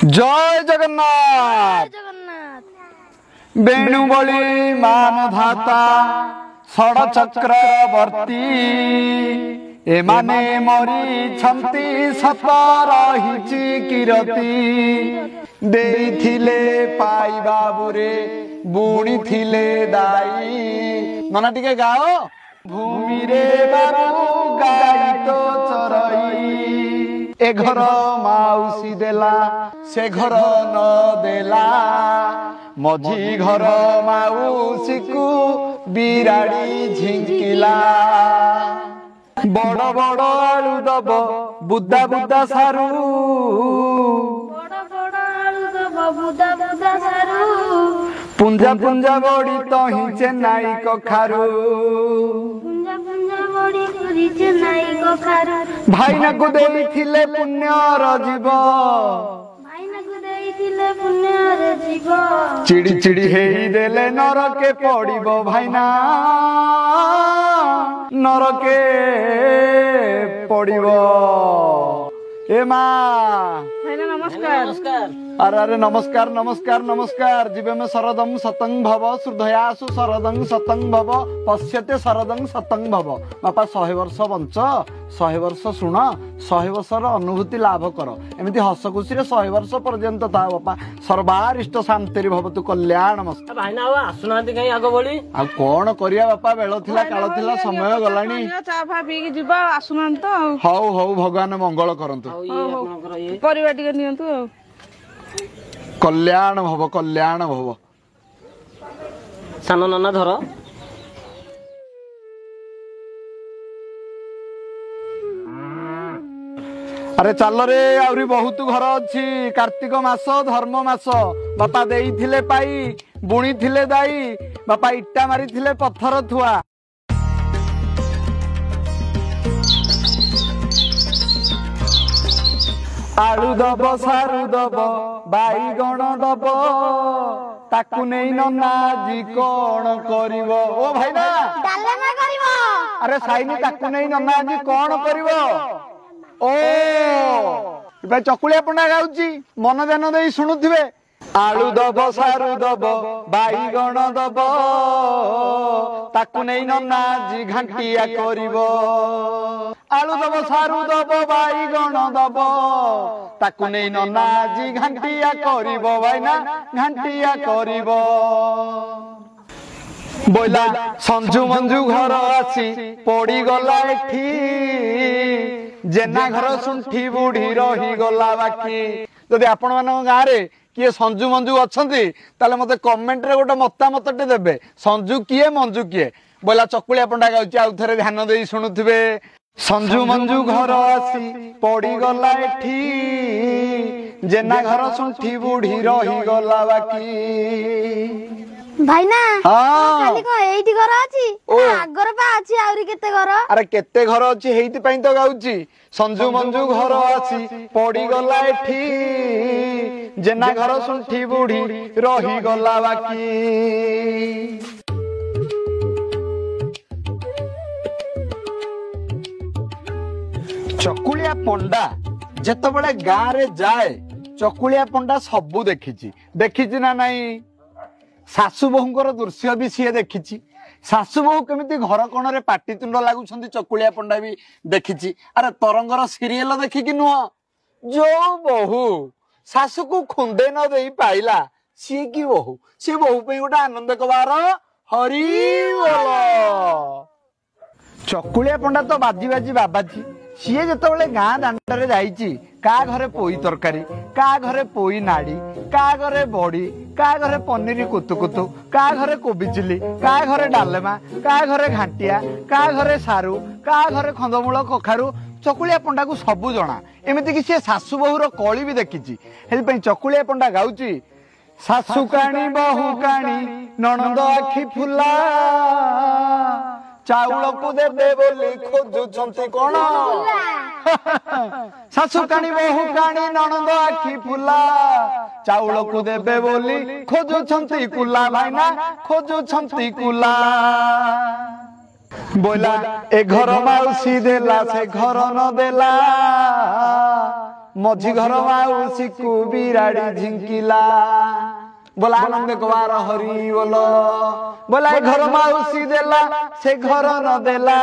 जय जगन्नाथ वेणुबली मान धाता षड़ चक्रवर्ती एमाने मरी छंती सत रहिछि किरती देइथिले पाई बाबुरे बुणी थिले दाई नना टिके गाओ भूमि रे बाबू गाई तो चरई ए घर माउसी देला से घर न देला मझी घर माउसी को बिराड़ी झिंकिला बड़ बड़ आलू दब बुदा बुदा सारू पुंजा पुंजा बड़ी तो ही चेन्नई कखारू भाईना को देइथिले पुण्यर जीव चिड़ी चिड़ी हेई देले नरके पड़िबो भाईना नरके पड़िबो ए माँ नमस्कार। अरे अरे नमस्कार नमस्कार नमस्कार जीवे में शरदं शतं भव श्रद्धयासु शरदं शतं भव पश्यते शरदं शतं भव बापा 100 वर्ष बंच 100 वर्ष शुण 100 वर्षर अनुभूति लाभ कर एमती हस खुशी 100 वर्ष पर्यंत था बापा सर्वारिष्ट शांति भवतु कल्याण मस्त भाईना आसुना कहीं आग बड़ी आ कौन करिया बापा बेल थिला काल थिला समय गलानी चा फा पी जीवा आसुना तो हौ हौ भगवान मंगल करंतु परिवार टिके नियंतु कल्याण भव कल्याण भव सान नना धर अरे चल रे आउरी बहुत घर अच्छी कार्तिक मास धर्म मास बापा देइथिले पाई बुणी थिले दाई बापा इट्टा मारी थिले पत्थर थुआ आलू दब सारू दब बाईगण दब ताकू नहीं नना जी कौन करिवो ओ भाईना डालमा करिवो अरे साइनी ताकू नहीं नना जी कौन करिवो ओ भाई चकुलिया पंडा गाउची मन ध्यान देई शुणुथिबे आलू दब सारू दब बाईगण दब ताकू नहीं नना जी घंटिया करिवो आलू दब सारू दब बाईगण दब ताकू नहीं नना जी घंटिया करिवो भाईना घंटिया करिवो बोला संजू मंजू घर आसी पड़ी गला एठी जेना घर सुंठी बुढ़ी रही गला बाकी जदि आपण मान गाँव रे किए संजू मंजू अच्छी ताले मते कमेंट रे गोटे मतामत टे देबे संजू किए मंजू किए बोला चकुलिया पंडा गाउची आउ थरे ध्यान देई सुनुथिबे संजू मंजू घर आसी पड़ी गला एठी जेना घर सुंठी बुढ़ी रही गला बाकी भाईना हाँ खाली को एइठी घर अछि ओ आगर पा अछि आउरी केते घर अरे केते घर अछि हेइति पई तो गाउची संजू मंजू घर आसी पड़ी गला एठी जेना घर सुंठी बुढ़ी रही गला बाकी चकुलिया पंडा जेतबेले गाँ रे जाए चकुलिया पंडा सबु देखिची ना नहीं सासु बहुंकर दृश्य भी सी देखी सासु बहु केमिति घर कोण रे पाटितुंड लागुछंती चकुलिया पंडा भी देखी अरे तरंगर सीरियल देखिकी नुह जो बहु सासु को खुंडे न दे पाइला सी की बहु सी बहु पे गोटे आनंद कबार हरि बोल चकुलिया पंडा तो बाजी बाजी बाबाजी सीए जिते गाँ दांडे जाइए का घरे पोई तरकारी का घरे पोई नाड़ी का घरे बड़ी का घरे पनीर कुतु कुतु का घरे कोबी चिली का घरे डालेमा का घरे घांटिया का घरे सारू का घरे खंदमूल कखारू चकुलिया पंडा को सबू जना एमती कि सी सासु बहुर कली भी देखी चकुलिया पंडा गाउची सासु काणी बहु काणी नणंद आखि फुला चाउल को देबे बोली खोजुछंती कोन सासु काणी बहु काणी नणंद आखि फुला चाउल को देबे बोली खोजुछंती कुला भाईना खोजुछंती कुला बोला ए घर माउसी देला से घर न देला मझी घर माउसी को बिराड़ी झिंकिला बोला आनंद कुमार हरि बोलो बोला घर माउसी देला से घर न देला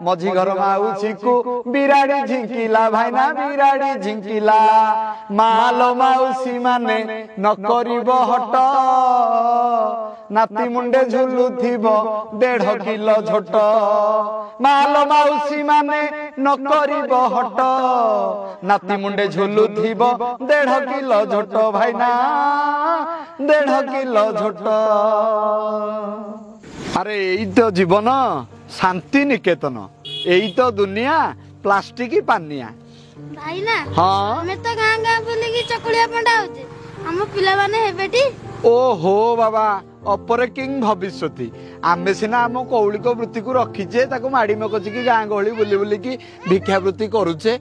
मझी घर माउसी को बिराड़ी झिंकिला भाईना बिराड़ी झिंकिला मालो माउसी माने न करिबो हट नाती मुंडे झुलु थिबो 1.5 किलो झोट मालो माउसी माने न करिबो हट नाती मुंडे झुलु थिबो 1.5 किलो झोट भाईना 1.5 किलो झोट अरे यही तो जीवन शांति निकेतन यही तो दुनिया प्लास्टिक पानिया भाई ना हाँ हमें तो गाँ गाँ बुलिकी चकुलिया पंडा होते हम पिला माने हेबेटी ओहो बाबा अपरेकिंग भविष्यति आमे सिना आम कौलिक वृत्ति को रखीचे ताको माड़ी मकचिकी गाँ गहली बुली बुलिकी भिक्षावृत्ति करूचे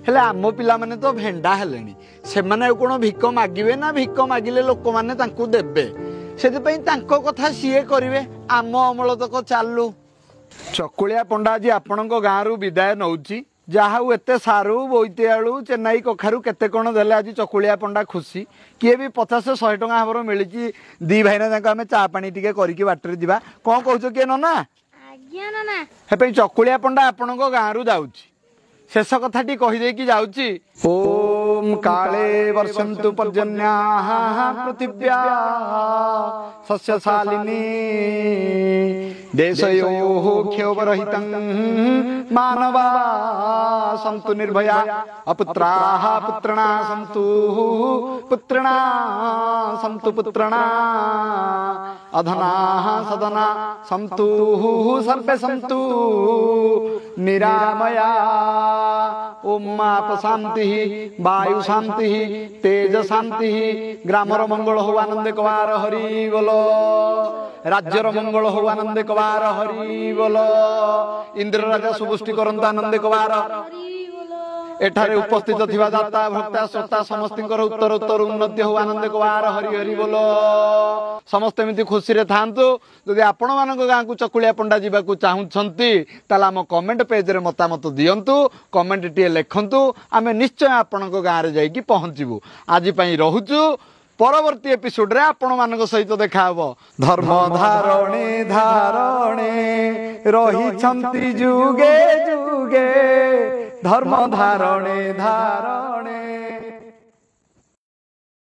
हेले आम पिला माने तो भेंडा हेलेनी से माने कोन भिक मागिबे ना भिक मागिले लोक माने तांकु देबे सेति पई तांको कथा सीए करिवे आम अमल तक चालू चकुलिया पंडा जी आपणको गाँ रु विदाय नउची जहा एते सारू बोईतिआलू चेन्नई कखारू केते कोण देले आज चकुलिया पंडा खुशी किए भी 50-100 टका हमर मिली दी भाईना जाक आमे चा पानी टिके करिकी बाटरे दिबा कोन कहउछो के नना आज्ञा नाना हे पई चकुलिया पंडा आपणको गाँ रु जाउची शेष कथाटी कही देकी जाउची ओम काले वर्षन्तु पर्जन्याः पृथिव्या सस्यशालिनी देशयोः क्षोभरहितं मानवा सन्तु निर्भया अपुत्राः पुत्रणा सन्तु पुत्रणा सन्तु पुत्रणा अधनाः सदना सन्तु सर्वे सन्तु निरामया ओम आप शांति वायु शांति तेज शांति ग्रामर मंगल हो आनंद कुमार हरि बोलो राज्यर मंगल हो आनंद कुमार हरि बोलो इंद्र राजा सुपुष्टि करंता आनंद कुमार एठारे उपस्थित थिबा दाता भक्ता श्रोता समस्तिंकर उत्तर उत्तर उन्नति हो आनंद कुमार हरि हरि बोलो समस्त एमिति खुशी रे थांतु जदि आपण मानक गाँ को चकुलिया पंडा जीवा को चाहुछंती ताला हम कमेंट पेज रे मतामत दियंतु कमेंट टिए लेखंतु आमे निश्चय आपणक गाँ रे जाई की पहुंचीबू आज पई रहूचु परवर्ती एपिसोड रे आपण मानक सहित देखा हबो धर्म धारणे धारणे रही छंती जुगे जुगे धर्म धारणे धारणे